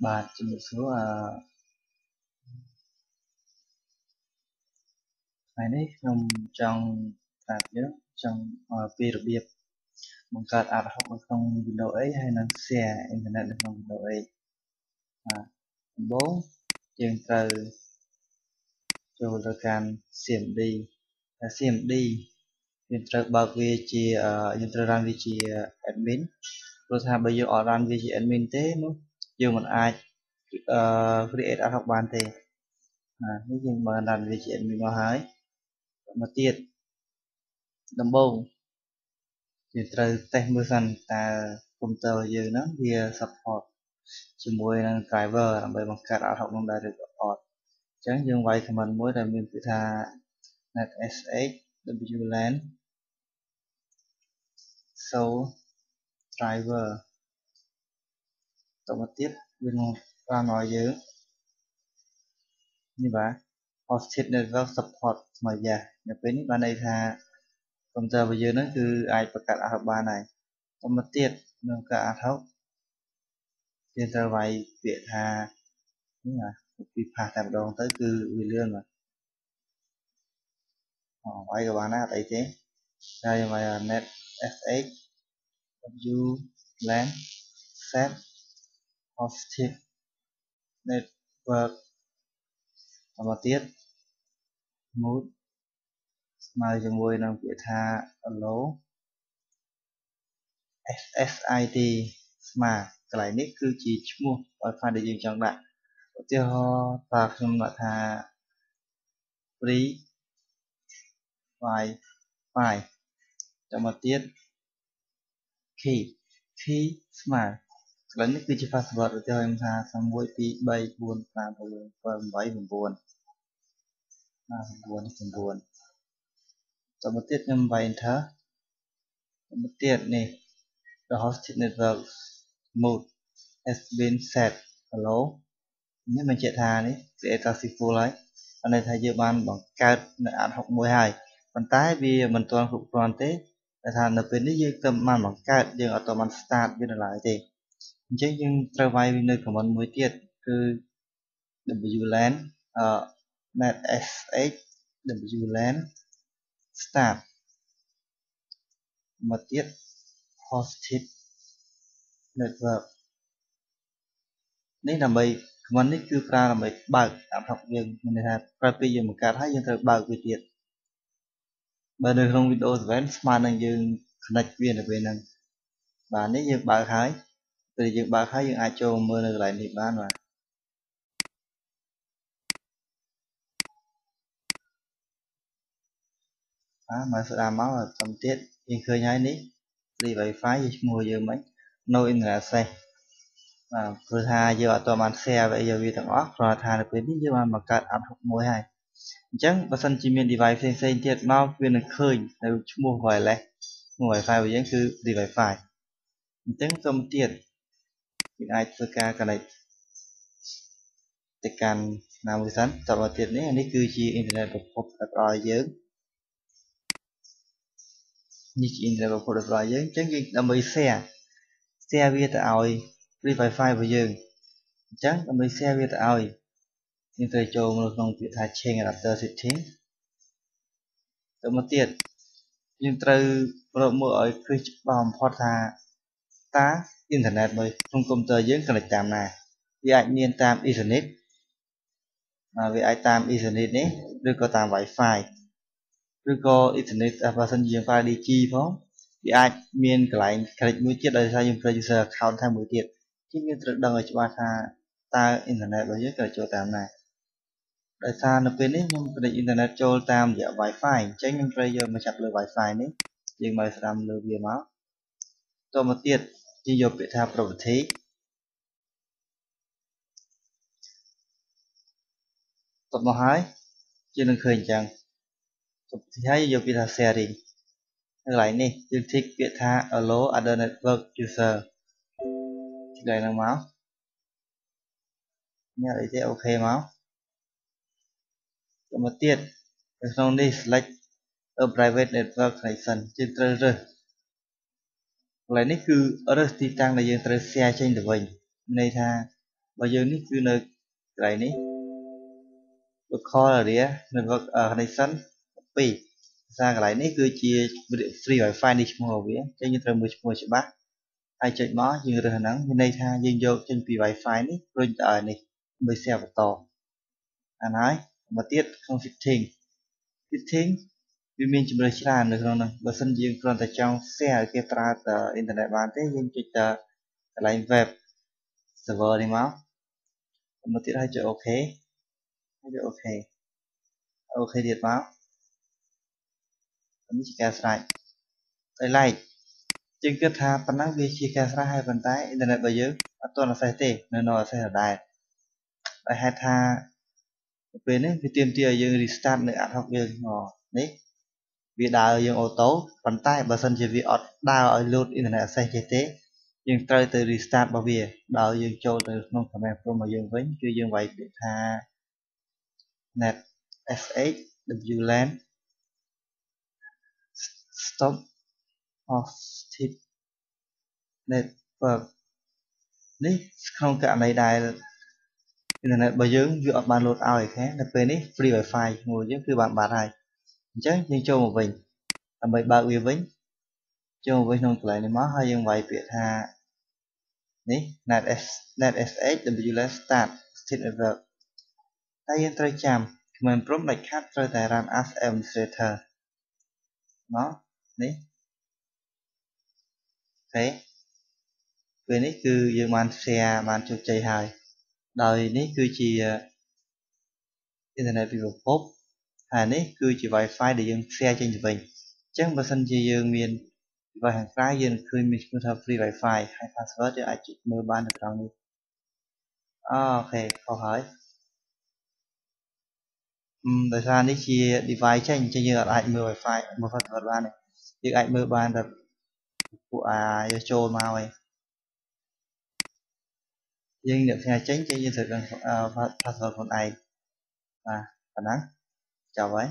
បាទជំរាបសួរថ្ងៃនេះខ្ញុំចង់ប្រាប់យើងចង់ពីរបៀបបង្កើត ad hoc នៅក្នុង Windows 8ហើយនិង share អ៊ីនធឺណិតនៅក្នុង Windows 8បាទដំបូងយើងត្រូវចូលទៅកាន់ CMD ហើយ CMD យើងត្រូវបើកវាជាយើងត្រូវ run វាជា admin ព្រោះថាបើយើងអត់ run វាជា admin ទេនោះយើងមិនអាចcreate ad hoc បានទេនេះយើងបើ run វាជា admin មកហើយមកទៀតដំបូងយើងត្រូវ test មើលសិនតើ computer យើងហ្នឹងវា support ជាមួយនឹង driver ដើម្បីបង្កើត ad hoc នោះដែរឬក៏អត់អញ្ចឹងយើងវាយ command មួយដែលមានពាក្យថា netsh wlan show driver តមកទៀតវានឹងបានមកយើងនេះបាទ hosted network support ស្មើយ៉ានៅពេលនេះបានន័យថា computer របស់យើងហ្នឹងគឺអាចបង្កើត ad hoc បានហើយតមកទៀតនៅការ ad hoc យើងត្រូវវាយពាក្យថានេះណាពីផាសតែម្ដងទៅគឺវាលឿនបាទវាយក៏បានដែរអត់អីទេហើយយើងវាយ net sh wlan set hosted network មកទៀត mode ស្មើជាមួយនឹងពាក្យថា allow ssid ស្មើកន្លែងនេះគឺជាឈ្មោះ Wi-Fi ដែលយើងចង់ដាក់ឧទាហរណ៍តើខ្ញុំដាក់ថា free Wi-Fi ចាំមកទៀត key ស្មើកន្លែងនេះគឺជា password ឧទាហរណ៍ខ្ញុំថា1 2 3 4 5 6 7 8 9 9 9ចាំមកទៀតខ្ញុំវាយ enter ចាំមកទៀតនេះ the hosted network mode has been set hello នេះបញ្ជាក់ថានេះ create successful ហើយបានន័យថាយើងបានបង្កើតនៅ ad hoc មួយហើយប៉ុន្តែវាមិនទាន់គ្រប់គ្រាន់ទេតែថានៅពេលនេះយើងទៅបានបង្កើតយើងអត់បាន start វានៅឡើយទេអញ្ចឹងយើងត្រូវវាយនៅ command មួយទៀតគឺ wlan netsh wlan start មកទៀត hosted network នេះដើម្បី command នេះគឺប្រើដើម្បីបើក ad hoc យើងមានន័យថាក្រោយពីយើងបង្កើតហើយយើងត្រូវបើកវាទៀតបើនៅក្នុង Windows 7ស្មើនឹងយើង connect វានៅពេលហ្នឹងបាទនេះយើងបើកហើយពេលយើងបើកហើយយើងអាចចូលមើលនៅកន្លែងនេះបានបាទមកស្ដាប់មកចាំទៀតយើងឃើញហើយនេះ free wifi យើងឈ្មោះយើងមិន no internet access បាទព្រោះថាយើងអត់បាន share វាទាំងអស់គ្រាន់តែថានៅពេលនេះយើងបានបង្កើត ad hoc មួយហើយអញ្ចឹងបើសិនជាមាន device ផ្សេងៗទៀតមកវានឹងឃើញនៅឈ្មោះ wireless ឈ្មោះ wifi របស់យើងគឺ free wifi អញ្ចឹងសូមទៀតយើងអាចធ្វើការ connect ទៅកាន់ណាមួយសិនតទៅទៀតនេះគឺជាអ៊ីនធឺណិតប្រភពដែលផ្ដល់ឲ្យយើងនេះជាអ៊ីនធឺណិតប្រភពដែលផ្ដល់ឲ្យយើងអញ្ចឹងយើងដើម្បី share វាទៅឲ្យ free wifi របស់យើងអញ្ចឹងដើម្បី share វាទៅឲ្យយើងត្រូវចូលមកក្នុងពាក្យថា change adapter setting ទៅមកទៀតយើងត្រូវរកមើលឲ្យឃើញច្បាស់បំផុតថាតើអ៊ីនធឺណិតមួយក្នុងកុំព្យូទ័រយើង connect តាមណាវាអាចមានតាម Ethernet វាអាចតាម Ethernet នេះឬក៏តាម Wi-Fi ឬក៏ Ethernet បើសិនជាយើងប្រើ DG ផងវាអាចមានកន្លែង connect មួយទៀតដោយសារយើងប្រើ user account ថាមួយទៀតជាងយើងត្រូវដឹងឲ្យច្បាស់ថាតើអ៊ីនធឺណិតរបស់យើងត្រូវចូលតាមណាដោយសារនៅពេលនេះខ្ញុំ connect អ៊ីនធឺណិតចូលតាមរយៈ Wi-Fi អញ្ចឹងខ្ញុំត្រូវយកមកចាប់លើ Wi-Fi នេះយើងមកស្ដាំលើវាមកតមកទៀតយើងយកពាក្យថា property តមកហើយយើងនឹងឃើញអញ្ចឹងproperty ហើយយកពាក្យថា sharing នៅកន្លែងនេះយើង tick ពាក្យថា allow other network user ទីកន្លែងហ្នឹងមកនេះអីទេអូខេមកទៅមកទៀតនៅក្នុងនេះ select a private network connection យើងត្រូវរើសកន្លែងនេះគឺរើសទីតាំងដែលយើងត្រូវ share ចេញទៅវិញន័យថា បើយើងនេះគឺនៅកន្លែងនេះ local area network connection 2ភាសាកន្លែងនេះគឺជា free wifi នេះឈ្មោះរបស់វាអញ្ចឹងយើងត្រូវមើលឈ្មោះច្បាស់ហើយចុចមកយើងរើសហ្នឹងមានន័យថាយើងយកចេញពី wifi នេះរុញទៅឲ្យនេះដើម្បី share បន្តអានហើយមកទៀតក្នុង setting វាមានជម្រើសច្រើននៅក្នុងនោះបើសិនជាយើងគ្រាន់តែចង់ share ឲ្យគេប្រើទៅអ៊ីនធឺណិតបានទេយើងចុចទៅកន្លែង web server នេះមកទៀតហើយចុច OK ហើយចុច OK ទៀតមកនេះជាការស្រេចដោយឡែកយើងគិតថាប៉ុណ្ណឹងវាជាការស្រេចហើយប៉ុន្តែអ៊ីនធឺណិតរបស់យើងអត់ទាន់ access ទេនៅ no access ដដែលដោយហេតុថាពេលនេះវាទាមទារឲ្យយើង restart នៅ ad hoc យើងនេះវាដើរយើងអូតូប៉ុន្តែបើសិនជាវាអត់ដើរឲ្យ load internet access ទេយើងត្រូវទៅ restart របស់វាដោយយើងចូលទៅក្នុង command prompt របស់យើងវិញគឺយើងវាយពាក្យថា net sh wlan stop hosted network នេះក្នុងករណីដែលអ៊ីនធឺណិតរបស់យើងវាអត់បាន load ឲ្យអូខេនៅពេលនេះ free wifi មួយយើងគឺបានបាត់ហើយអញ្ចឹងយើងចូលមកវិញដើម្បីបើកវាវិញចូលមកវិញក្នុងកន្លែងនេះមកហើយយើងវាយពាក្យថានេះ net sh wlan start hosted network តែយើងត្រូវចាំ command prompt ដាច់ខាតត្រូវតែ run as administrator មកនេះអូខេពេលនេះគឺយើងបាន share បានជោគជ័យហើយដោយនេះគឺជាអ៊ីនធឺណិតពីប្រភពហើយនេះគឺជា Wi-Fi ដែលយើង share ចេញទៅវិញអញ្ចឹងបើសិនជាយើងមាន device ខាងក្រៅយើងឃើញមានឈ្មោះថា free Wi-Fi ហើយ password យើងអាចចុចមើលបាននៅត្រង់នេះអូខេខុសហើយដោយសារនេះជា device ចេញអញ្ចឹងយើងអាចមើល Wi-Fi មើល password បានទេយើងអាចមើលបានតែពួកយកចូលមកហើយយើងអ្នកផ្សាយចេញគឺយើងត្រូវដឹង password ខ្លួនឯងបាទប៉ុណ្ណឹងចប់ហើយ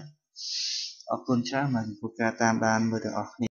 អរគុណច្រើនចំពោះការតាមដានមើលទាំងអស់គ្នា